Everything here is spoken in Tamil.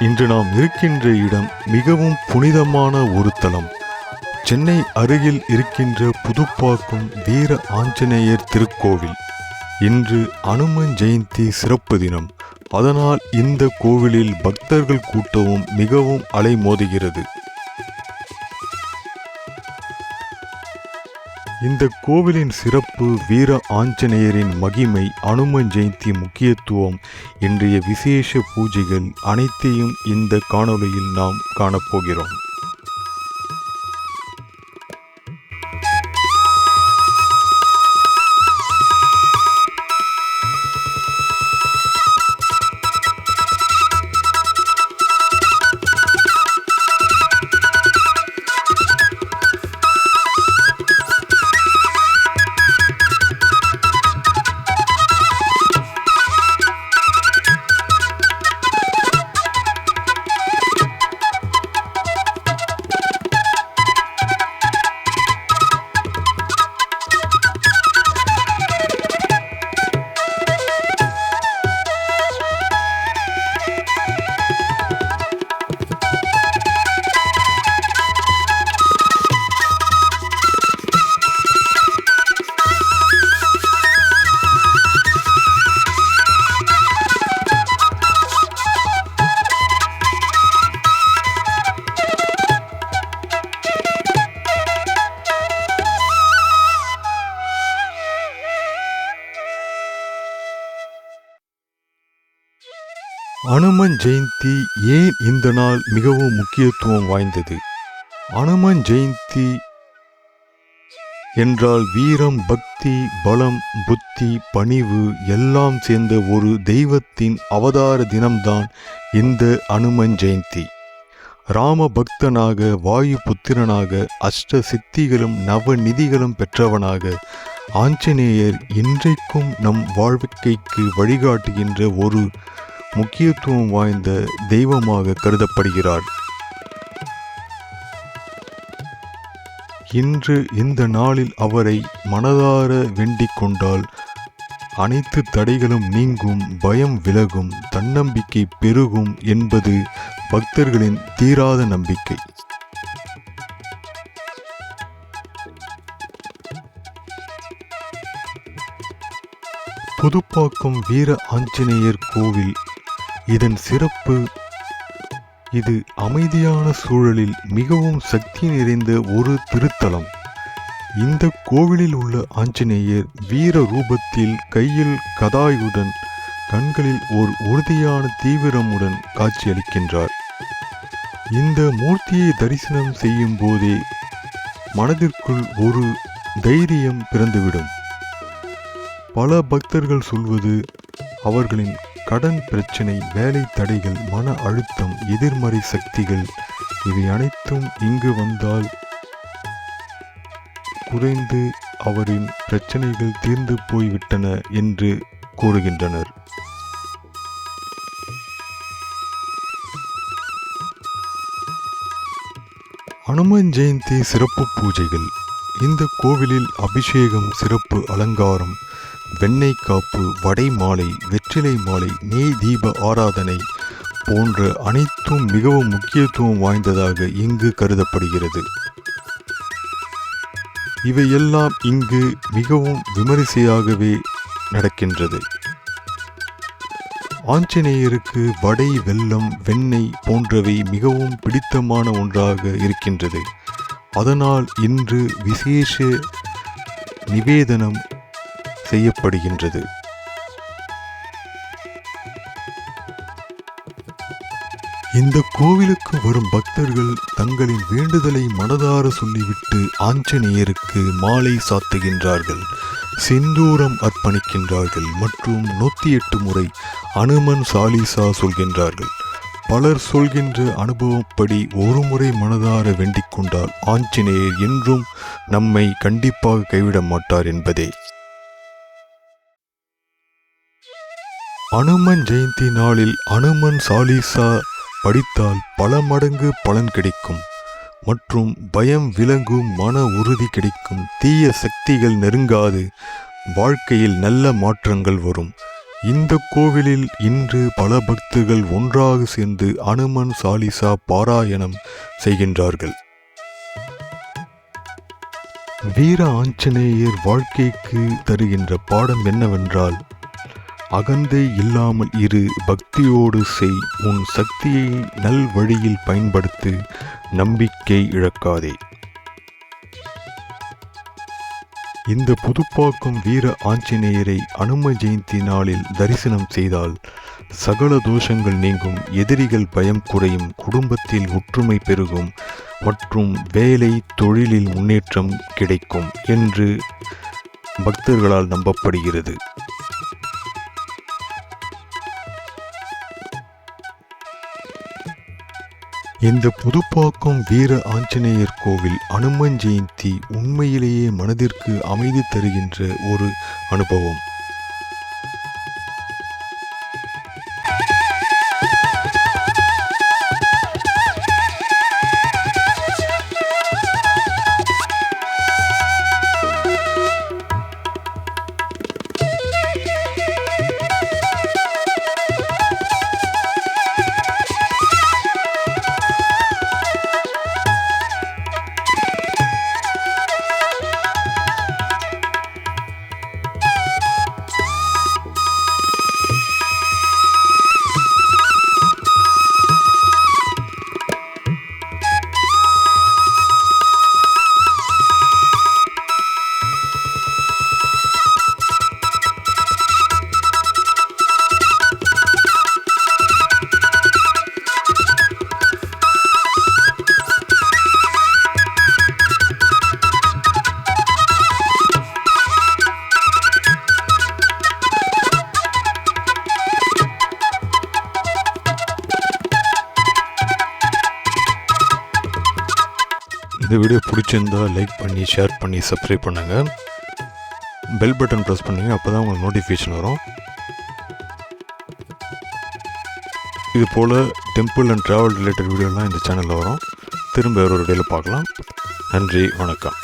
இன்று நாம் இருக்கின்ற இடம் மிகவும் புனிதமான ஒரு தலம். சென்னை அருகில் இருக்கின்ற புதுப்பாக்கம் வீர ஆஞ்சநேயர் திருக்கோவில். இன்று அனுமன் ஜெயந்தி சிறப்பு தினம். அதனால் இந்த கோவிலில் பக்தர்கள் கூட்டமும் மிகவும் அலைமோதுகிறது. இந்த கோவிலின் சிறப்பு, வீர ஆஞ்சநேயரின் மகிமை, அனுமன் ஜெயந்தி முக்கியத்துவம், இன்றைய விசேஷ பூஜைகள் அனைத்தையும் இந்த காணொளியில் நாம் காணப்போகிறோம். அனுமன் ஜெயந்தி ஏன் இந்த நாள் மிகவும் முக்கியத்துவம் வாய்ந்தது? அனுமன் ஜெயந்தி என்றால் வீரம், பக்தி, பலம், புத்தி, பணிவு எல்லாம் சேர்ந்த ஒரு தெய்வத்தின் அவதார தினம்தான் இந்த அனுமன் ஜெயந்தி. ராம பக்தனாக, வாயு புத்திரனாக, அஷ்ட சித்திகளும் நவநிதிகளும் பெற்றவனாக ஆஞ்சநேயர் இன்றைக்கும் நம் வாழ்க்கைக்கு வழிகாட்டுகின்ற ஒரு முக்கியத்துவம் வாய்ந்த தெய்வமாக கருதப்படுகிறார். இன்று இந்த நாளில் அவரை மனதார வேண்டிக் கொண்டால் அனைத்து தடைகளும் நீங்கும், பயம் விலகும், தன்னம்பிக்கை பெருகும் என்பது பக்தர்களின் தீராத நம்பிக்கை. புதுப்பாக்கம் வீர ஆஞ்சநேயர் கோவில். இதன் சிறப்பு, இது அமைதியான சூழலில் மிகவும் சக்தி நிறைந்த ஒரு திருத்தலம். இந்த கோவிலில் உள்ள ஆஞ்சநேயர் வீர ரூபத்தில், கையில் கதாயுடன், கண்களில் ஓர் உறுதியான தீவிரமுடன் காட்சியளிக்கின்றார். இந்த மூர்த்தியை தரிசனம் செய்யும் போதே மனதிற்குள் ஒரு தைரியம் பிறந்துவிடும். பல பக்தர்கள் சொல்வது, அவர்களின் கடன் பிரச்சனை, வேலை தடைகள், மன அழுத்தம், எதிர்மறை சக்திகள் இவை அனைத்தும் இங்கு வந்தால் குறைந்து அவரின் பிரச்சனைகள் தீர்ந்து போய்விட்டன என்று கூறுகின்றனர். அனுமன் ஜெயந்தி சிறப்பு பூஜைகள். இந்த கோவிலில் அபிஷேகம், சிறப்பு அலங்காரம், வெண்ணெய் காப்பு, வடை மாலை, வெற்றிலை மாலை, நெய் தீப ஆராதனை போன்ற அனைத்தும் மிகவும் முக்கியத்துவம் வாய்ந்ததாக இங்கு கருதப்படுகிறது. இவையெல்லாம் இங்கு மிகவும் விமரிசையாகவே நடக்கின்றது. ஆஞ்சநேயருக்கு வடை, வெல்லம், வெண்ணெய் போன்றவை மிகவும் பிடித்தமான ஒன்றாக இருக்கின்றது. அதனால் இன்று விசேஷ நிவேதனம் செய்யப்படுகின்றது. இந்த கோவிலுக்கு வரும் பக்தர்கள் தங்களின் வேண்டுதலை மனதார சொல்லிவிட்டு ஆஞ்சநேயருக்கு மாலை சாத்துகின்றார்கள், செந்தூரம் அர்ப்பணிக்கின்றார்கள் மற்றும் 108 முறை அனுமன் சாலிசா சொல்கின்றார்கள். பலர் சொல்கின்ற அனுபவப்படி ஒரு முறை மனதார வேண்டிக் கொண்டால் ஆஞ்சநேயர் என்றும் நம்மை கண்டிப்பாக கைவிட மாட்டார் என்பதே. அனுமன் ஜெயந்தி நாளில் அனுமன் சாலிசா படித்தால் பல மடங்கு பலன் கிடைக்கும் மற்றும் பயம் விலகும், மன உறுதி கிடைக்கும், தீய சக்திகள் நெருங்காது, வாழ்க்கையில் நல்ல மாற்றங்கள் வரும். இந்த கோவிலில் இன்று பல பக்தர்கள் ஒன்றாக சேர்ந்து அனுமன் சாலிசா பாராயணம் செய்கின்றார்கள். வீர ஆஞ்சநேயர் வாழ்க்கைக்கு தருகின்ற பாடம் என்னவென்றால், அகந்தை இல்லாமல் இரு, பக்தியோடு செய், உன் சக்தியை நல் வழியில் பயன்படுத்து, நம்பிக்கை இழக்காதே. இந்த புதுப்பாக்கம் வீர ஆஞ்சநேயரை அனும ஜெயந்தி நாளில் தரிசனம் செய்தால் சகல தோஷங்கள் நீங்கும், எதிரிகள் பயம் குறையும், குடும்பத்தில் ஒற்றுமை பெருகும் மற்றும் வேலை தொழிலில் முன்னேற்றம் கிடைக்கும் என்று பக்தர்களால் நம்பப்படுகிறது. இந்த புதுப்பாக்கம் வீர ஆஞ்சநேயர் கோவில் அனுமன் ஜெயந்தி உண்மையிலேயே மனதிற்கு அமைதி தருகின்ற ஒரு அனுபவம். இந்த வீடியோ பிடிச்சிருந்தா லைக் பண்ணி, ஷேர் பண்ணி, சப்ஸ்கிரைப் பண்ணுங்கள். பெல் பட்டன் ப்ரெஸ் பண்ணுங்கள், அப்போ தான் உங்களுக்கு நோட்டிஃபிகேஷன் வரும். இது போல் டெம்பிள் அண்ட் ட்ராவல் ரிலேட்டட் வீடியோலாம் இந்த சேனலில் வரும். திரும்ப ஒரு வீடியோவில் பார்க்கலாம். நன்றி, வணக்கம்.